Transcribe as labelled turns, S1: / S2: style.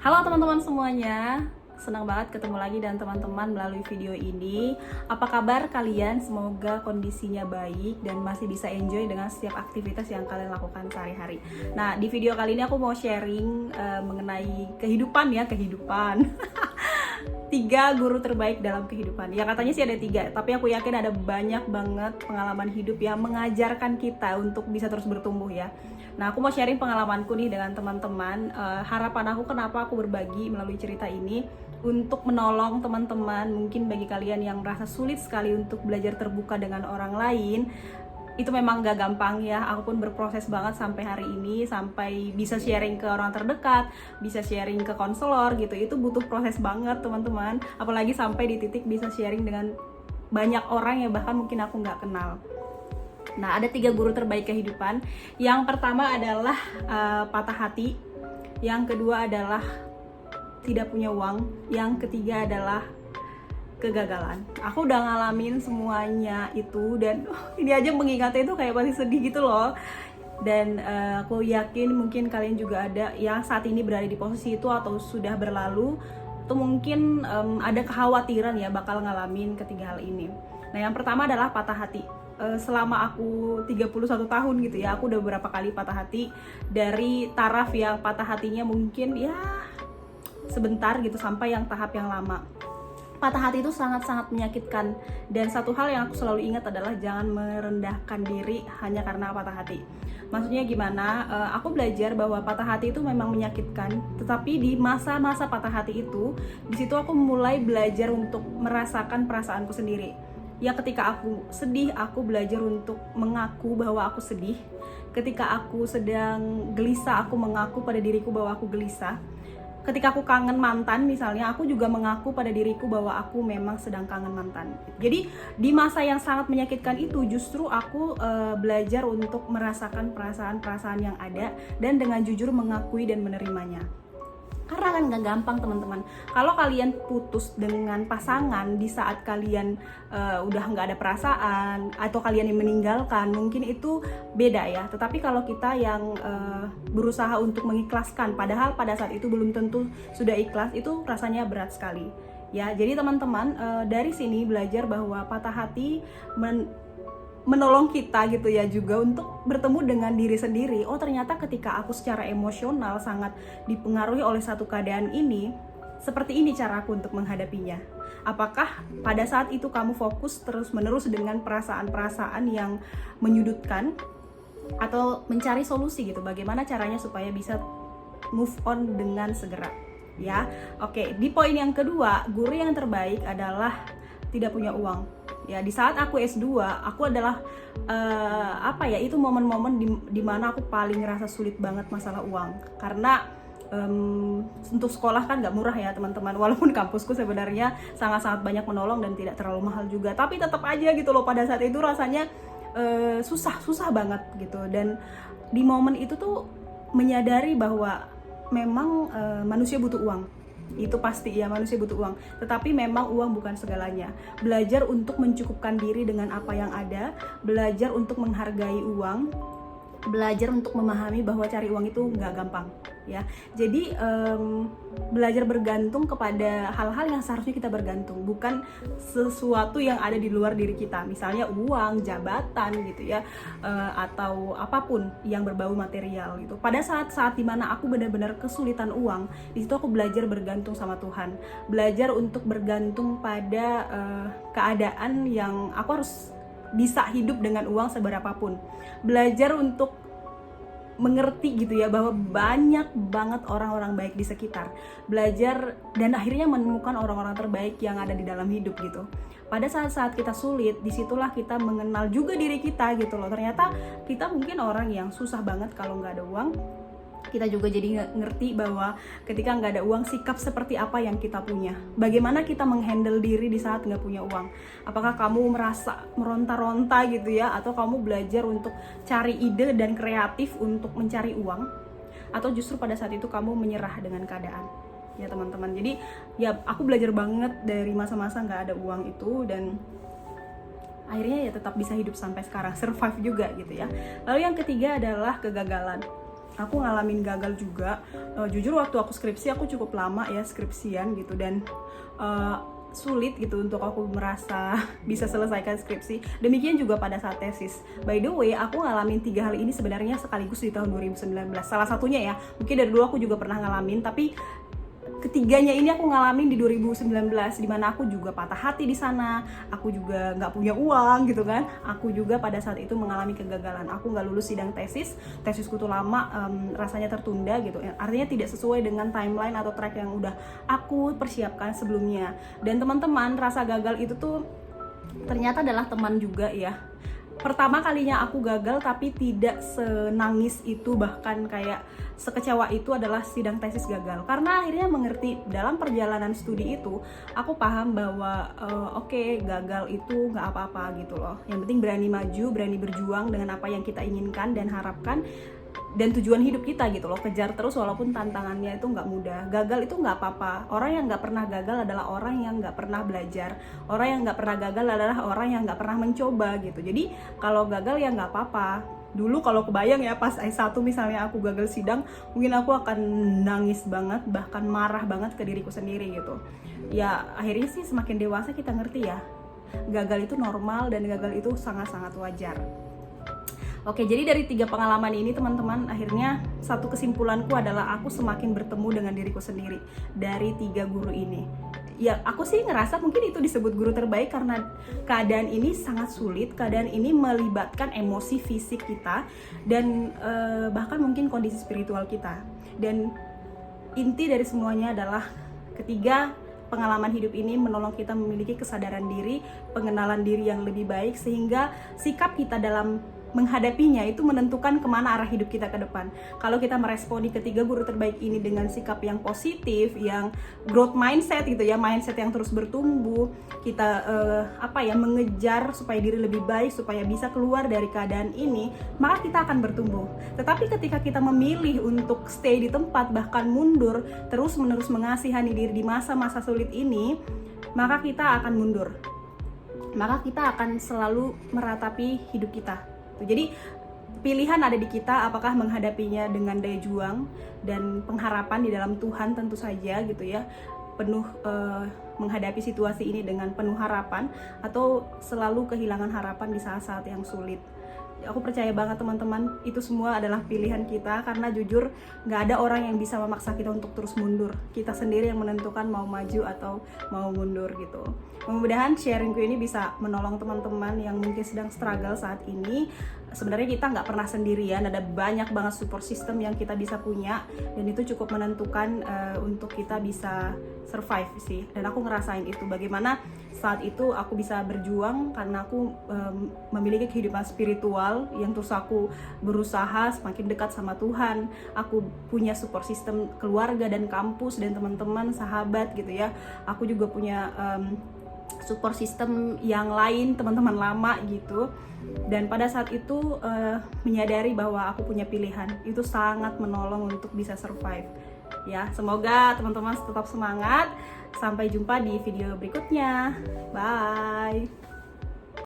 S1: Halo teman-teman semuanya, senang banget ketemu lagi dengan teman-teman melalui video ini. Apa kabar kalian? Semoga kondisinya baik dan masih bisa enjoy dengan setiap aktivitas yang kalian lakukan sehari-hari. Nah, di video kali ini aku mau sharing mengenai kehidupan. 3 guru terbaik dalam kehidupan. Ya katanya sih ada 3, tapi aku yakin ada banyak banget pengalaman hidup yang mengajarkan kita untuk bisa terus bertumbuh ya. Nah, aku mau sharing pengalamanku nih dengan teman-teman. Harapan aku kenapa aku berbagi melalui cerita ini untuk menolong teman-teman. Mungkin bagi kalian yang merasa sulit sekali untuk belajar terbuka dengan orang lain, itu memang gak gampang ya. Aku pun berproses banget sampai hari ini, sampai bisa sharing ke orang terdekat, bisa sharing ke konselor gitu. Itu butuh proses banget teman-teman. Apalagi sampai di titik bisa sharing dengan banyak orang yang bahkan mungkin aku gak kenal. Nah, ada 3 guru terbaik kehidupan. Yang pertama adalah patah hati. Yang kedua adalah tidak punya uang. Yang ketiga adalah kegagalan. Aku udah ngalamin semuanya itu dan ini aja mengingatnya itu kayak masih sedih gitu loh. Dan aku yakin mungkin kalian juga ada yang saat ini berada di posisi itu atau sudah berlalu, atau mungkin ada kekhawatiran ya bakal ngalamin ketiga hal ini. Nah, yang pertama adalah patah hati. Selama aku 31 tahun gitu ya, aku udah beberapa kali patah hati. Dari taraf yang patah hatinya mungkin ya sebentar gitu sampai yang tahap yang lama. Patah hati itu sangat-sangat menyakitkan, dan satu hal yang aku selalu ingat adalah jangan merendahkan diri hanya karena patah hati. Maksudnya gimana? Aku belajar bahwa patah hati itu memang menyakitkan, tetapi di masa-masa patah hati itu, di situ aku mulai belajar untuk merasakan perasaanku sendiri. Ya, ketika aku sedih, aku belajar untuk mengaku bahwa aku sedih. Ketika aku sedang gelisah, aku mengaku pada diriku bahwa aku gelisah. Ketika aku kangen mantan misalnya, aku juga mengaku pada diriku bahwa aku memang sedang kangen mantan. Jadi di masa yang sangat menyakitkan itu justru aku belajar untuk merasakan perasaan-perasaan yang ada dan dengan jujur mengakui dan menerimanya. Karena kan gak gampang teman-teman. Kalau kalian putus dengan pasangan di saat kalian udah gak ada perasaan, atau kalian yang meninggalkan, mungkin itu beda ya. Tetapi kalau kita yang berusaha untuk mengikhlaskan, padahal pada saat itu belum tentu sudah ikhlas, itu rasanya berat sekali. Ya, jadi teman-teman dari sini belajar bahwa patah hati menolong kita gitu ya juga untuk bertemu dengan diri sendiri. Oh, ternyata ketika aku secara emosional sangat dipengaruhi oleh satu keadaan ini, seperti ini caraku untuk menghadapinya. Apakah pada saat itu kamu fokus terus-menerus dengan perasaan-perasaan yang menyudutkan, atau mencari solusi gitu, bagaimana caranya supaya bisa move on dengan segera ya. Oke, di poin yang kedua, guru yang terbaik adalah tidak punya uang. Ya, di saat aku S2, aku adalah itu momen-momen di mana aku paling ngerasa sulit banget masalah uang. Karena untuk sekolah kan nggak murah ya teman-teman. Walaupun kampusku sebenarnya sangat-sangat banyak menolong dan tidak terlalu mahal juga, tapi tetap aja gitu loh, pada saat itu rasanya susah banget gitu. Dan di momen itu tuh menyadari bahwa memang manusia butuh uang. Itu pasti ya, manusia butuh uang, tetapi memang uang bukan segalanya. Belajar untuk mencukupkan diri dengan apa yang ada, belajar untuk menghargai uang, belajar untuk memahami bahwa cari uang itu nggak gampang ya. Jadi belajar bergantung kepada hal-hal yang seharusnya kita bergantung, bukan sesuatu yang ada di luar diri kita, misalnya uang, jabatan gitu ya, atau apapun yang berbau material gitu. Pada saat dimana aku benar-benar kesulitan uang, di situ aku belajar bergantung sama Tuhan, belajar untuk bergantung pada keadaan yang aku harus bisa hidup dengan uang seberapapun. Belajar untuk mengerti gitu ya bahwa banyak banget orang-orang baik di sekitar. Belajar dan akhirnya menemukan orang-orang terbaik yang ada di dalam hidup gitu. Pada saat-saat kita sulit, disitulah kita mengenal juga diri kita gitu loh. Ternyata kita mungkin orang yang susah banget kalau nggak ada uang. Kita juga jadi ngerti bahwa ketika nggak ada uang, sikap seperti apa yang kita punya. Bagaimana kita menghandle diri di saat nggak punya uang. Apakah kamu merasa meronta-ronta gitu ya, atau kamu belajar untuk cari ide dan kreatif untuk mencari uang, atau justru pada saat itu kamu menyerah dengan keadaan. Ya teman-teman, jadi ya aku belajar banget dari masa-masa nggak ada uang itu, dan akhirnya ya tetap bisa hidup sampai sekarang, survive juga gitu ya. Lalu yang ketiga adalah kegagalan. aku ngalamin gagal juga. Jujur waktu aku skripsi aku cukup lama ya skripsian gitu, dan sulit gitu untuk aku merasa bisa selesaikan skripsi. Demikian juga pada saat tesis. By the way, aku ngalamin 3 hal ini sebenarnya sekaligus di tahun 2019. Salah satunya ya, mungkin dari dulu aku juga pernah ngalamin, tapi ketiganya ini aku ngalamin di 2019, dimana aku juga patah hati di sana, aku juga nggak punya uang gitu kan, aku juga pada saat itu mengalami kegagalan, aku nggak lulus sidang tesisku tuh lama, rasanya tertunda gitu, artinya tidak sesuai dengan timeline atau track yang udah aku persiapkan sebelumnya. Dan teman-teman, rasa gagal itu tuh ternyata adalah teman juga ya. Pertama kalinya aku gagal tapi tidak senangis itu, bahkan kayak sekecewa itu adalah sidang tesis gagal, karena akhirnya mengerti dalam perjalanan studi itu aku paham bahwa oke, gagal itu nggak apa-apa gitu loh. Yang penting berani maju, berani berjuang dengan apa yang kita inginkan dan harapkan dan tujuan hidup kita gitu loh, kejar terus walaupun tantangannya itu nggak mudah. Gagal itu nggak apa-apa. Orang yang nggak pernah gagal adalah orang yang nggak pernah belajar. Orang yang nggak pernah gagal adalah orang yang nggak pernah mencoba gitu. Jadi kalau gagal ya nggak apa-apa. Dulu kalau kebayang ya pas S1 misalnya aku gagal sidang, mungkin aku akan nangis banget, bahkan marah banget ke diriku sendiri gitu. Ya akhirnya sih semakin dewasa kita ngerti ya, gagal itu normal dan gagal itu sangat-sangat wajar. Oke, jadi dari 3 pengalaman ini teman-teman, akhirnya satu kesimpulanku adalah aku semakin bertemu dengan diriku sendiri dari 3 guru ini. Ya, aku sih ngerasa mungkin itu disebut guru terbaik karena keadaan ini sangat sulit, keadaan ini melibatkan emosi fisik kita dan bahkan mungkin kondisi spiritual kita. Dan inti dari semuanya adalah ketiga pengalaman hidup ini menolong kita memiliki kesadaran diri, pengenalan diri yang lebih baik, sehingga sikap kita dalam menghadapinya itu menentukan kemana arah hidup kita ke depan. Kalau kita meresponi ketiga guru terbaik ini dengan sikap yang positif, yang growth mindset gitu ya, mindset yang terus bertumbuh, kita mengejar supaya diri lebih baik, supaya bisa keluar dari keadaan ini, maka kita akan bertumbuh. Tetapi ketika kita memilih untuk stay di tempat, bahkan mundur, terus menerus mengasihani diri di masa-masa sulit ini, maka kita akan mundur. Maka kita akan selalu meratapi hidup kita. Jadi pilihan ada di kita, apakah menghadapinya dengan daya juang dan pengharapan di dalam Tuhan tentu saja gitu ya, penuh menghadapi situasi ini dengan penuh harapan, atau selalu kehilangan harapan di saat-saat yang sulit. Aku percaya banget teman-teman, itu semua adalah pilihan kita, karena jujur nggak ada orang yang bisa memaksa kita untuk terus mundur. Kita sendiri yang menentukan mau maju atau mau mundur gitu. Mudah-mudahan sharingku ini bisa menolong teman-teman yang mungkin sedang struggle saat ini. Sebenarnya kita nggak pernah sendirian, ada banyak banget support system yang kita bisa punya, dan itu cukup menentukan untuk kita bisa survive sih. Dan aku ngerasain itu, bagaimana saat itu aku bisa berjuang karena aku memiliki kehidupan spiritual yang terus aku berusaha semakin dekat sama Tuhan. Aku punya support system keluarga dan kampus dan teman-teman, sahabat gitu ya. Aku juga punya support system yang lain, teman-teman lama gitu. Dan pada saat itu menyadari bahwa aku punya pilihan, itu sangat menolong untuk bisa survive. Ya, semoga teman-teman tetap semangat. Sampai jumpa di video berikutnya. Bye.